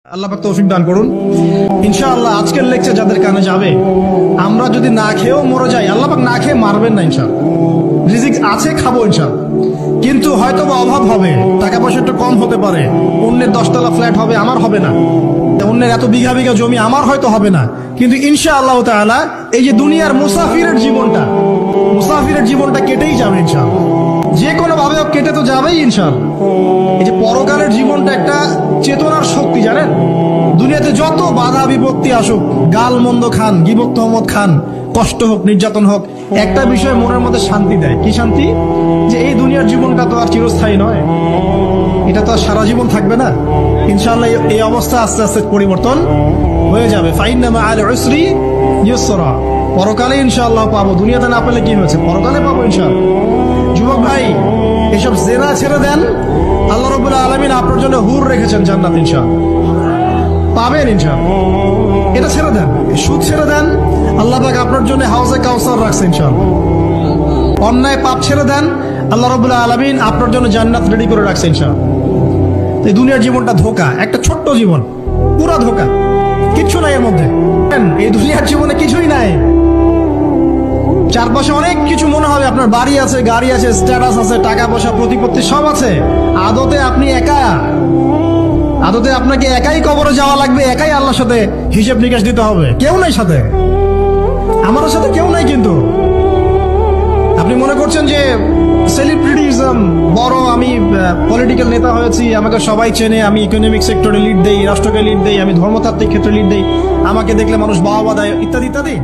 আল্লাহ পাক তৌফিক দান করুন। ইনশাআল্লাহ আজকের লেকচার যাদের কানে যাবে, আমরা যদি না খেয়েও মরে যাই, আল্লাহ পাক না খেয়ে মারবেন না ইনশাআল্লাহ। রিজিক আছে, খাবো ইনশাআল্লাহ। কিন্তু হয়তো বা অভাব হবে, টাকা পয়সা একটু কম হতে পারে, অন্যের 10তলা ফ্ল্যাট হবে, আমার হবে না, অন্যের এত বিঘা বিঘা জমি আমার হয়তো হবে না। কিন্তু ইনশাআল্লাহ তাআলা এই যে দুনিয়ার মুসাফিরের জীবনটা কেটেই যাবে ইনশাআল্লাহ। যে কোনো ভাবে কেটে তো যাবেই ইনশাআল্লাহ। এই যে পরকালের জীবনটা একটা চেতনার শক্তি, জানেন? দুনিয়াতে যত বাধা বিপত্তি আসুক, গাল মন্দ খান, গীবত তহমত খান, কষ্ট হোক, নির্যাতন হোক, একটা বিষয় মনের মধ্যে শান্তি দেয়। কি শান্তি? যে এই দুনিয়ার জীবনটা তো আর চিরস্থায়ী নয়, এটা তো আর সারা জীবন থাকবে না। ইনশাআল্লাহ এই অবস্থা আস্তে আস্তে পরিবর্তন হয়ে যাবে। ফাইন্না মাআল উসরি ইউসরা, পরকালে ইনশাআল্লাহ পাবো। দুনিয়াতে না পেলে কি হয়েছে, পরকালে পাবো ইনশাআল্লাহ। যুবক ভাই, এসব জেনা ছেড়ে দেন, আল্লাহ রাব্বুল আলামিন আপনার জন্য হুর রেখেছেন জান্নাত, ইনশাআল্লাহ পাবেন ইনশাআল্লাহ। এটা ছেড়ে দেন, সুদ ছেড়ে দেন, আল্লাহ পাক আপনার জন্য হাউজে কাউসার রাখছে ইনশাআল্লাহ। অন্যায় পাপ ছেড়ে দেন, আল্লাহ রাব্বুল আলামিন আপনার জন্য জান্নাত রেডি করে রাখছে ইনশাআল্লাহ। এই দুনিয়ার জীবনটা ধোঁকা, একটা ছোট্ট জীবন, পুরা ধোঁকা, কিচ্ছু নাই এর মধ্যে। এই দুনিয়ার জীবনে কিছুই নাই। চারপাশে অনেক কিছু মনে হবে, আপনার বাড়ি আছে, গাড়ি আছে, স্ট্যাটাস আছে, টাকা পয়সা, প্রতিপত্তি সব আছে। আদতে আপনি একা, আদতে আপনাকে একাই কবরে যাওয়া লাগবে, একাই আল্লাহর সাথে হিসেব নিকাশ দিতে হবে। কেউ নাই সাথে, আমার সাথে কেউ নাই। কিন্তু আপনি মনে করছেন যে সেলিব্রিটিজম বড়, আমি পলিটিক্যাল নেতা হয়েছি, আমাকে সবাই চেনে, আমি ইকোনমিক সেক্টরে লিড দেই, রাষ্ট্রকে লিড দেই, আমি ধর্মতাত্ত্বিক ক্ষেত্রে লিড দেই, আমাকে দেখলে মানুষ বাহবা দেয়, ইত্যাদি ইত্যাদি।